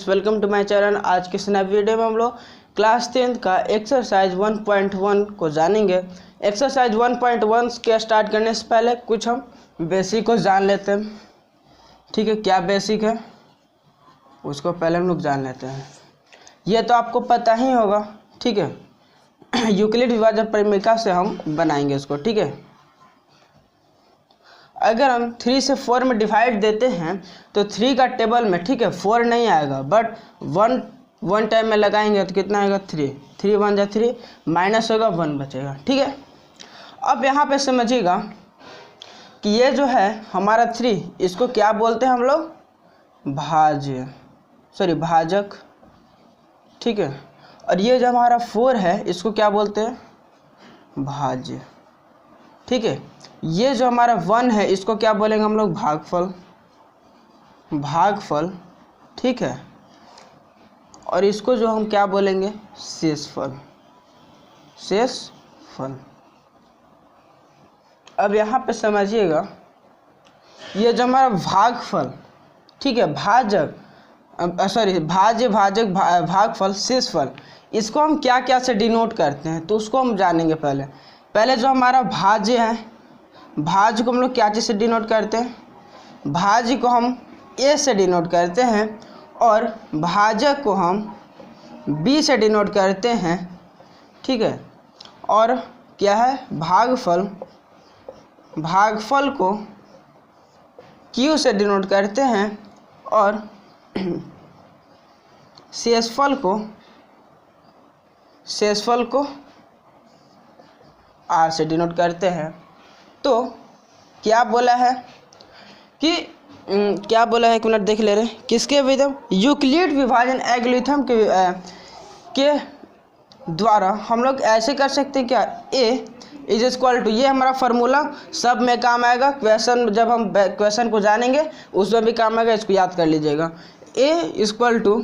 Welcome to my channel. आज के इस नए वीडियो में हम लोग क्लास 10th का एक्सरसाइज 1.1 को जानेंगे। एक्सरसाइज 1.1 के स्टार्ट करने से पहले कुछ हम बेसिक को जान लेते हैं। ठीक है, क्या बेसिक है उसको पहले हम लोग जान लेते हैं। ये तो आपको पता ही होगा। ठीक है, यूक्लिड विभाजन परिमेयिका से हम बनाएंगे इसको। ठीक है, अगर हम 3 से 4 में डिवाइड देते हैं तो 3 का टेबल में, ठीक है, 4 नहीं आएगा, बट 1 टाइम में लगाएंगे तो कितना आएगा 3 1 जा 3 माइनस होगा 1 बचेगा। ठीक है, अब यहाँ पे समझिएगा कि ये जो है हमारा 3, इसको क्या बोलते हैं हम लोग, भाजक। ठीक है, और ये जो हमारा 4 है इसको क्या बोलते हैं, भाज्य। ठीक है, ये जो हमारा 1 है इसको क्या बोलेंगे हम लोग, भागफल। ठीक है, और इसको जो हम क्या बोलेंगे, शेषफल। अब यहाँ पे समझिएगा, ये जो हमारा भागफल, ठीक है, भागफल, शेषफल, इसको हम क्या क्या से डिनोट करते हैं तो उसको हम जानेंगे। पहले जो हमारा भाज्य है, भाज्य को हम लोग क्या चीज़ से डिनोट करते हैं, भाज्य को हम ए से डिनोट करते हैं और भाजक को हम बी से डिनोट करते हैं। ठीक है, और क्या है, भागफल को क्यू से डिनोट करते हैं और शेषफल को आर से डिनोट करते हैं। तो क्या बोला है कि एक मिनट देख ले रहे, किसके विधम, यूक्लिड विभाजन एल्गोरिथम के द्वारा हम लोग ऐसे कर सकते हैं क्या, ए इज इक्वल टू, ये हमारा फार्मूला सब में काम आएगा। क्वेश्चन जब हम क्वेश्चन को जानेंगे उसमें भी काम आएगा, इसको याद कर लीजिएगा। A equal to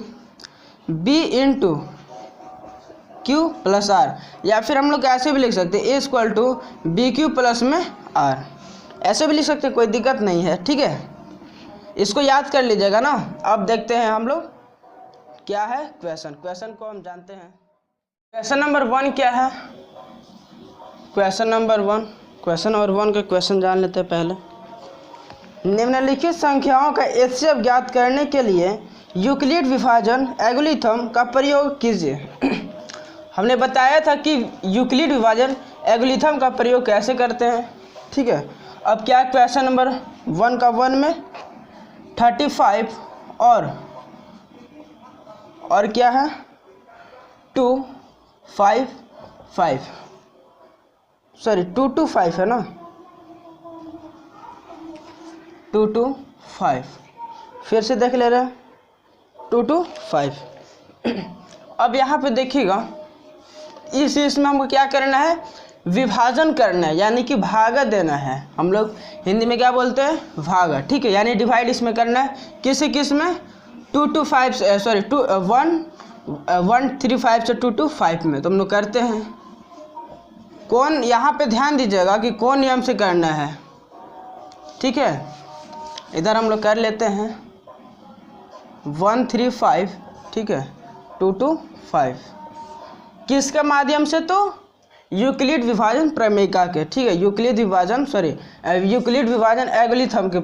B into Q plus R, या फिर हम लोग ऐसे भी लिख सकते हैं, A equal to B Q plus में आर, ऐसे भी लिख सकते हैं, कोई दिक्कत नहीं है। ठीक है, इसको याद कर लीजिएगा ना। अब देखते हैं हम लोग क्या है क्वेश्चन को हम जानते हैं। क्वेश्चन नंबर 1 क्या है, क्वेश्चन नंबर 1 का क्वेश्चन जान लेते हैं पहले। निम्नलिखित संख्याओं का एचसीएफ ज्ञात करने के लिए यूक्लिड विभाजन एल्गोरिथम का प्रयोग कीजिए। हमने बताया था कि यूक्लिड विभाजन एल्गोरिथम का प्रयोग कैसे करते हैं। ठीक है, अब क्या है क्वेश्चन नंबर 1 का 1 में 35 और क्या है 225 है ना, 225, फिर से देख ले रहे हैं 225। अब यहाँ पे देखिएगा, इसमें हमको क्या करना है, विभाजन करना है, यानी कि भागा देना है। हम लोग हिंदी में क्या बोलते हैं, भागा। ठीक है, यानी डिवाइड इसमें करना है, किस में 135 से 225 में, तो हम लोग करते हैं। कौन, यहाँ पे ध्यान दीजिएगा कि कौन नियम से करना है। ठीक है, इधर हम लोग कर लेते हैं 135, ठीक है, 225, किसके माध्यम से, तो यूक्लिड विभाजन प्रमेयिका के। ठीक है, यूक्लिड विभाजन एल्गोरिथम के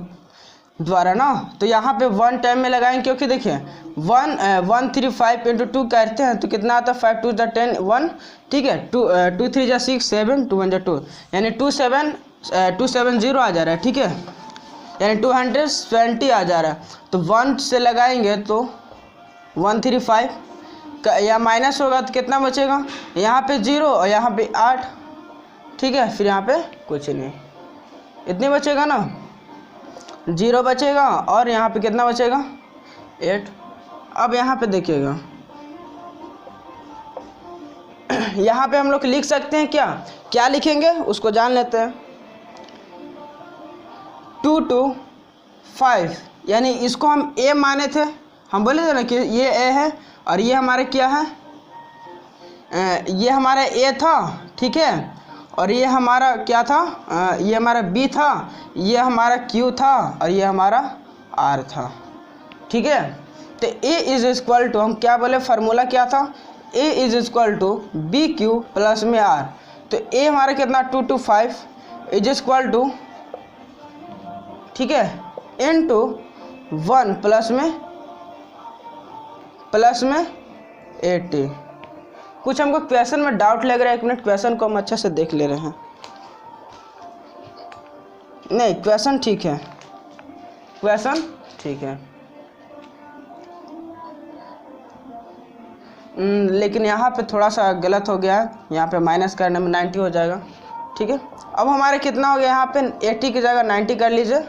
द्वारा ना। तो यहाँ पे 1 टाइम में लगाएंगे, क्योंकि देखिए 135 इंटू 2 करते हैं तो कितना आता है, 5 2 10 1। ठीक है, 2 3 जा 6 7 2 1 जा 2, यानी 270 आ जा रहा है। ठीक है, यानी 220 आ जा रहा है। तो 1 से लगाएंगे तो 135 या माइनस होगा तो कितना बचेगा, यहाँ पे 0 और यहाँ पे 8। ठीक है, फिर यहाँ पे कुछ नहीं, इतने बचेगा ना, 0 बचेगा और यहाँ पे कितना बचेगा 8। अब यहाँ पे देखिएगा, यहाँ पे हम लोग लिख सकते हैं क्या लिखेंगे उसको जान लेते हैं। 225, यानी इसको हम ए माने थे, हम बोले थे ना कि ये ए है और ये हमारे क्या है, ये हमारा ए था। ठीक है, और ये हमारा क्या था, ये हमारा बी था, ये हमारा क्यू था और ये हमारा आर था। ठीक है, तो ए इज इक्वल टू, हम क्या बोले, फार्मूला क्या था, A is equal to B Q plus में आर। तो ए हमारा कितना 225 इज इक्वल टू, ठीक है, इनटू 1 प्लस में 80। कुछ हमको क्वेश्चन में डाउट लग रहा है, 1 मिनट, क्वेश्चन को हम अच्छे से देख ले रहे हैं। नहीं, क्वेश्चन ठीक है, क्वेश्चन ठीक है, लेकिन यहाँ पे थोड़ा सा गलत हो गया है, यहाँ पे माइनस करने में 90 हो जाएगा, ठीक है। अब हमारे कितना हो गया, यहाँ पे 80 की जगह 90 कर लीजिए,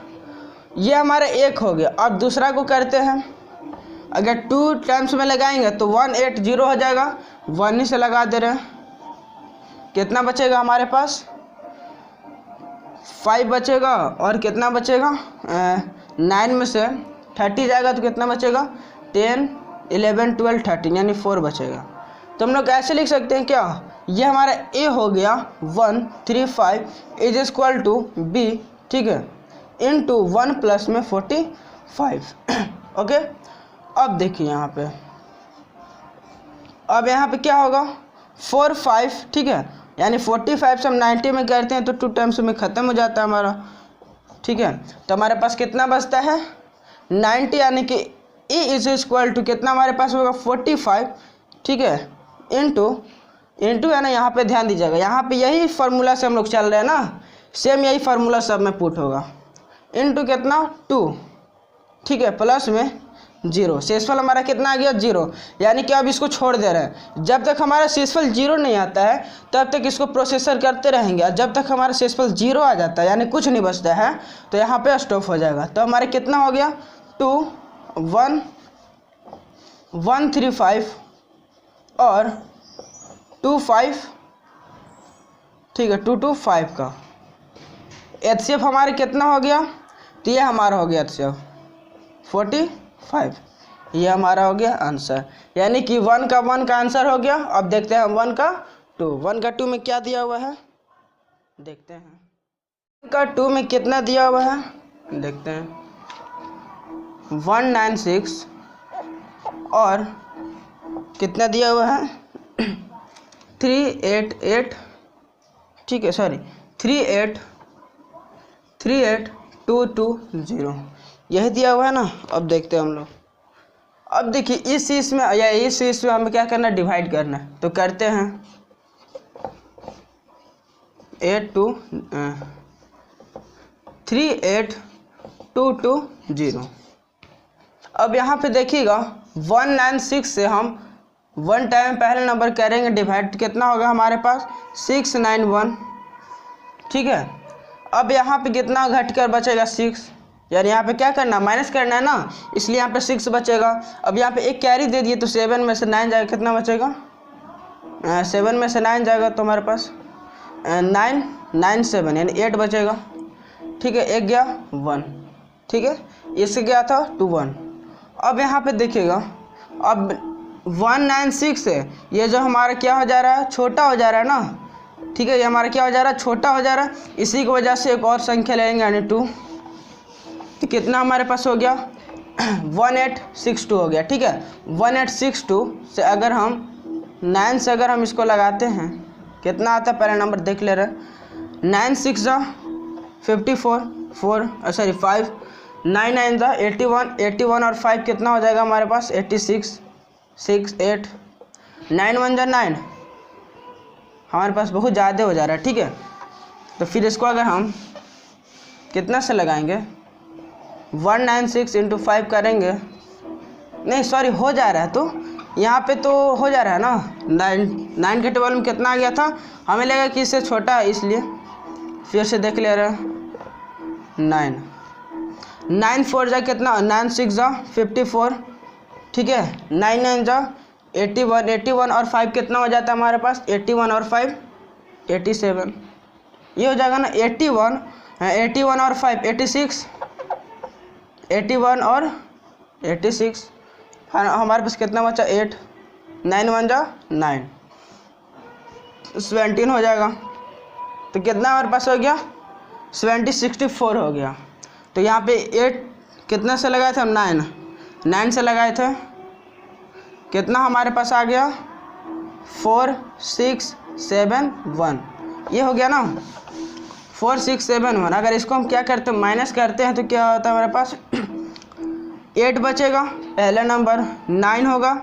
ये हमारा 1 हो गया। अब दूसरा को करते हैं, अगर 2 टाइम्स में लगाएंगे तो 180 हो जाएगा, 1 ही से लगा दे रहे हैं, कितना बचेगा हमारे पास, 5 बचेगा, और कितना बचेगा, 9 में से 30 जाएगा तो कितना बचेगा, 10 11 12 13, यानी 4 बचेगा। तो हम लोग ऐसे लिख सकते हैं क्या, ये हमारा ए हो गया 135 इज इक्वल टू बी, ठीक है, इनटू 1 प्लस में 45। ओके, अब देखिए यहाँ पे, अब यहाँ पे क्या होगा, 4 5, ठीक है, यानी 45 से हम 90 में करते हैं तो 2 टाइम्स में ख़त्म हो जाता है हमारा, ठीक है। तो हमारे पास कितना बचता है 90, यानी कि ए इज इक्वल टू कितना हमारे पास होगा 45, ठीक है, इनटू है ना, यहाँ पे ध्यान दीजिएगा, यहाँ पे यही फार्मूला से हम लोग चल रहे हैं ना, सेम यही फार्मूला सब में पुट होगा, इनटू कितना 2, ठीक है, प्लस में 0, शेषफल हमारा कितना आ गया 0, यानी कि अब इसको छोड़ दे रहे हैं। जब तक हमारा शेषफल 0 नहीं आता है तब तक इसको प्रोसेसर करते रहेंगे, और जब तक हमारा शेषफल 0 आ जाता है, यानी कुछ नहीं बचता है, तो यहाँ पे स्टॉप हो जाएगा। तो हमारे कितना हो गया 135 और 25, ठीक है, 225 का एचसीएफ हमारे कितना हो गया, तो ये हमारा हो गया एचसीएफ 45, ये हमारा हो गया आंसर, यानी कि 1 का आंसर हो गया। अब देखते हैं हम 1 का 2 में क्या दिया हुआ है, देखते हैं 1 का 2 में कितना दिया हुआ है, देखते हैं 196 और कितना दिया हुआ है 388, ठीक है, सॉरी 38220, यही दिया हुआ है ना। अब देखते हैं हम लोग, अब देखिए इस चीज़ में या इस चीज़ में हमें क्या करना है, डिवाइड करना है, तो करते हैं 38220। अब यहाँ पे देखिएगा 196 से हम 1 टाइम पहले नंबर करेंगे डिवाइड, कितना होगा हमारे पास 691, ठीक है। अब यहाँ पे कितना घट कर बचेगा 6, यानी यहाँ पे क्या करना, माइनस करना है ना, इसलिए यहाँ पे 6 बचेगा। अब यहाँ पे एक कैरी दे दिए तो 7 में से 9 जाएगा, कितना बचेगा 7 में से 9 जाएगा तो हमारे पास 997, यानी 8 बचेगा, ठीक है, एक गया 1, ठीक है, इससे गया था 2 1। अब यहाँ पे देखिएगा, अब 196 है, ये जो हमारा क्या हो जा रहा है, छोटा हो जा रहा है ना, ठीक है, ये हमारा क्या हो जा रहा है, छोटा हो जा रहा है, इसी की वजह से एक और संख्या लेंगे, यानी 2, तो कितना हमारे पास हो गया 1862 हो गया, ठीक है। 1862 से अगर हम 9 से अगर हम इसको लगाते हैं, कितना आता है, पहले नंबर देख ले रहे, 9 6 54 4 सॉरी 5, 9 9 81 81 और 5 कितना हो जाएगा हमारे पास 86 6 8 9 1 9, हमारे पास बहुत ज़्यादा हो जा रहा है, ठीक है। तो फिर इसको अगर हम कितना से लगाएंगे 196 इंटू 5 करेंगे, नहीं सॉरी हो जा रहा है, तो यहाँ पे तो हो जा रहा है ना, 9 के टेबल में कितना आ गया था, हमें लगा कि इससे छोटा है, इसलिए फिर से देख ले रहे हैं 9 4 जा कितना 9 6 54, ठीक है, 9 9 जा 81 81 और 5 कितना हो जाता है हमारे पास 81 और 5 87, ये हो जाएगा ना 81 और 5 86, 81 और 86, हमारे पास कितना बचा 8 9 1 जा 9 17 हो जाएगा, तो कितना हमारे पास हो गया 64 हो गया। तो यहाँ पे 8 कितना से लगाए थे हम 9 9 से लगाए थे, कितना हमारे पास आ गया 4 6 7 1, ये हो गया ना 4 6 7 1। अगर इसको हम क्या करते हैं माइनस करते हैं तो क्या होता है हमारे पास 8 बचेगा, पहला नंबर 9 होगा,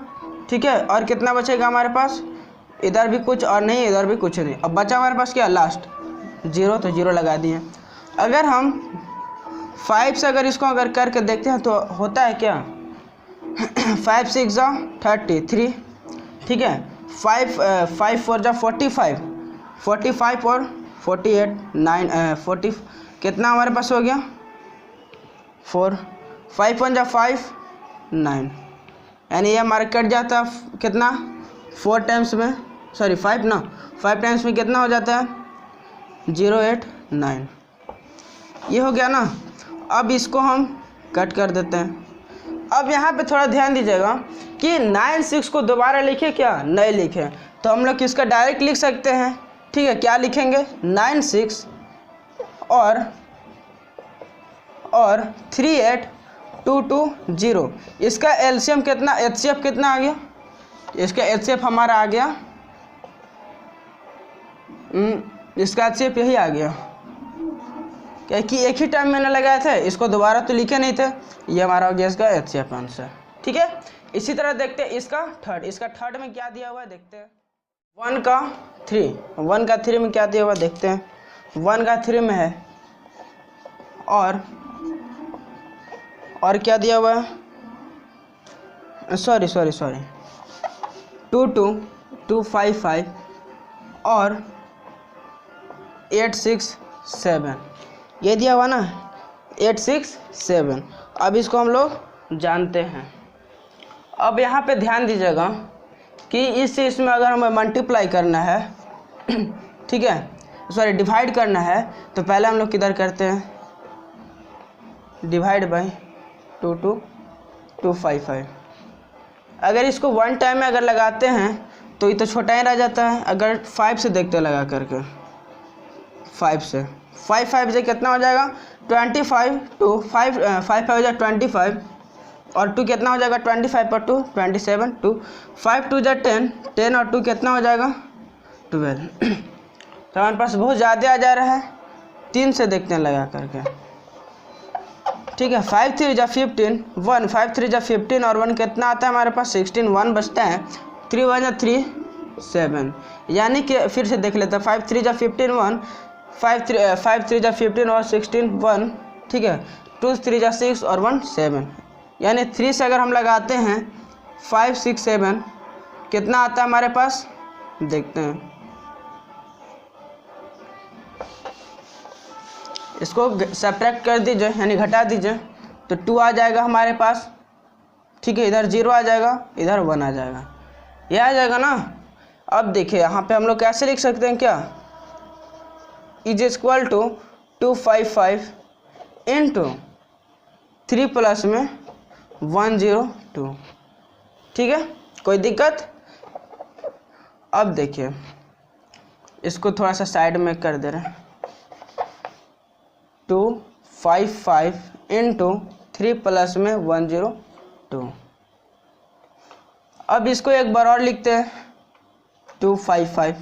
ठीक है, और कितना बचेगा हमारे पास, इधर भी कुछ और नहीं इधर भी कुछ नहीं। अब बचा हमारे पास क्या लास्ट 0, तो 0 लगा दिए। अगर हम 5 से अगर इसको अगर करके देखते हैं तो होता है क्या 5 6 33, ठीक है, 5 4 45, 45 और 48 9 40, कितना हमारे पास हो गया 4, 5 1 5 9, यानी ये हमारा कट जाता है कितना 4 टाइम्स में, सॉरी 5 ना, 5 टाइम्स में कितना हो जाता है 0 8 9, ये हो गया ना। अब इसको हम कट कर देते हैं। अब यहाँ पे थोड़ा ध्यान दीजिएगा कि 9 6 को दोबारा लिखे क्या नहीं लिखे, तो हम लोग इसका डायरेक्ट लिख सकते हैं, ठीक है, क्या लिखेंगे 9 6 और 3 8 2 2 0। इसका एलसीएम कितना, एचसीएफ कितना आ गया, इसका एचसीएफ हमारा आ गया, इसका एचसीएफ यही आ गया, क्या कि एक ही टाइम मैंने लगाया था, इसको दोबारा तो लिखे नहीं थे, ये हमारा हो गया इसका एचसीएफ आंसर, ठीक है। इसी तरह देखते हैं इसका थर्ड में क्या दिया हुआ है, देखते हैं 1 का 3 में क्या दिया हुआ देखते हैं। 1 का 3 में है और क्या दिया हुआ है, सॉरी 2 2 2 5 5 और 8 6 7, ये दिया हुआ ना 8 6 7। अब इसको हम लोग जानते हैं। अब यहाँ पे ध्यान दीजिएगा कि इसमें अगर हमें मल्टीप्लाई करना है ठीक है, सॉरी डिवाइड करना है, तो पहले हम लोग किधर करते हैं डिवाइड बाई 2 2 2 5 5। अगर इसको 1 टाइम में अगर लगाते हैं तो ये तो छोटा ही रह जाता है। अगर 5 से देखते हैं लगा करके, 5 से 5 से कितना हो जाएगा 25, 2 5 5 हो जाएगा 25 और 2 कितना हो जाएगा 25 पर 2 27, 2 5 2 जा 10 और 2 कितना हो जाएगा 12। तो हमारे पास बहुत ज़्यादा आ जा रहा है, 3 से देखते हैं लगा करके, ठीक है। 5 3 जा 15 1, 5 3 जा 15 और 1 कितना आता है हमारे पास 16, 1 बचता है, 3 1 जा 3 7, यानी कि फिर से देख लेते हैं 5 3 जा 15 1, 5 3 जा 15 और 16 1, ठीक है, 2 3 जा 6 और 1 7, यानी 3 से अगर हम लगाते हैं 5 6 7 कितना आता है हमारे पास देखते हैं। इसको सब्ट्रैक्ट कर दीजिए यानी घटा दीजिए तो 2 आ जाएगा हमारे पास, ठीक है, इधर 0 आ जाएगा, इधर 1 आ जाएगा, ये आ जाएगा ना। अब देखिए यहाँ पे हम लोग कैसे लिख सकते हैं क्या is equal to 255 into 3 plus में 102, ठीक है, कोई दिक्कत। अब देखिए इसको थोड़ा सा साइड में कर दे रहे हैं, 255 इंटू 3 प्लस में 102। अब इसको एक बार और लिखते हैं 255,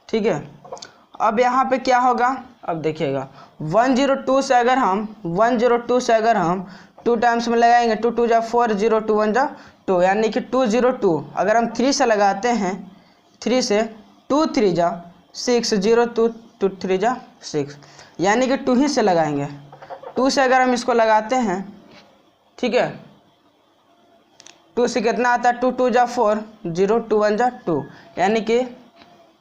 ठीक है। अब यहाँ पे क्या होगा, अब देखिएगा 102 से अगर हम 2 टाइम्स में लगाएंगे, 2 2 जा 4 0 2 1 जा 2, यानी कि 202। अगर हम 3 से लगाते हैं, 3 से 2 3 जा 6 0 2 2 3 जा 6, यानी कि 2 ही से लगाएंगे। 2 से अगर हम इसको लगाते हैं, ठीक है, 2 से कितना आता है 2 2 जा 4 0 2 1 जा 2, यानी कि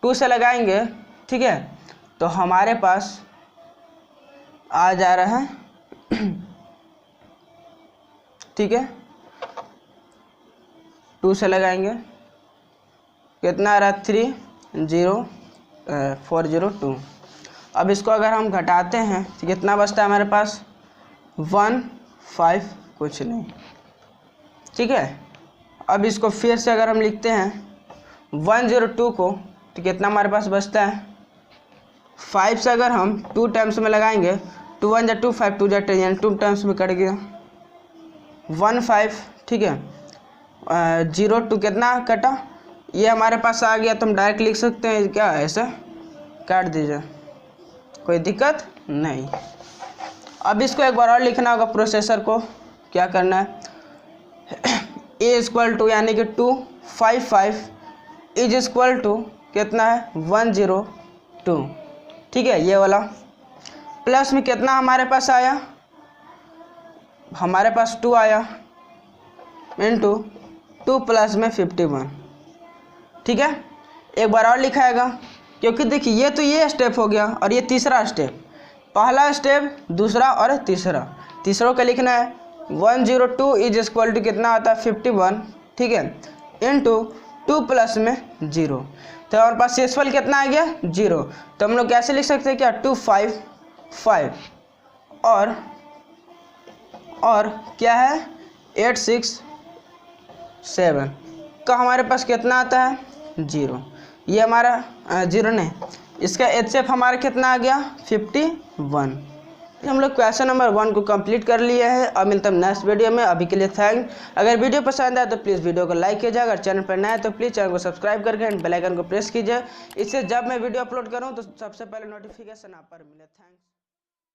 2 से लगाएंगे, ठीक है, तो हमारे पास आ जा रहा है ठीक है, 2 से लगाएंगे कितना आ रहा है 3 0 4 0 2। अब इसको अगर हम घटाते हैं तो कितना बचता है हमारे पास 1 5 कुछ नहीं, ठीक है। अब इसको फिर से अगर हम लिखते हैं 102 को तो कितना हमारे पास बचता है 5 से अगर हम 2 टाइम्स में लगाएंगे, 2 1 जा 2 5 2 जा 10, यानी 2 टाइम्स में कट गया, 15, ठीक है। 0 2 कितना कटा, ये हमारे पास आ गया, तो हम डायरेक्ट लिख सकते हैं क्या, ऐसे काट दीजिए, कोई दिक्कत नहीं। अब इसको एक बार और लिखना होगा प्रोसेसर को, क्या करना है, ए इक्वल टू यानी कि 255 इज इक्वल टू कितना है 102, ठीक है, ये वाला। प्लस में कितना हमारे पास आया, हमारे पास 2 आया, इंटू 2 प्लस में 51, ठीक है। एक बार और लिखाएगा, क्योंकि देखिए ये तो ये स्टेप हो गया और ये तीसरा स्टेप, पहला स्टेप दूसरा और तीसरों का लिखना है। 102 इज इक्वल टू कितना आता है 51, ठीक है, इंटू 2 प्लस में 0, तो हमारे पास शेषफल कितना आ गया 0, तो हम लोग कैसे लिख सकते हैं क्या 255 और क्या है 867 का हमारे पास कितना आता है 0, ये हमारा 0 नहीं, इसका HCF हमारा कितना आ गया 51। हम लोग क्वेश्चन नंबर 1 को कंप्लीट कर लिए हैं। अब मिलते हैं नेक्स्ट वीडियो में, अभी के लिए थैंक। अगर वीडियो पसंद आए तो प्लीज़ वीडियो को लाइक कीजिए, अगर चैनल पर नया है तो प्लीज़ चैनल को सब्सक्राइब करके बेल आइकन को प्रेस कीजिए, इससे जब मैं वीडियो अपलोड करूँ तो सबसे पहले नोटिफिकेशन आप पर मिले। थैंक्स।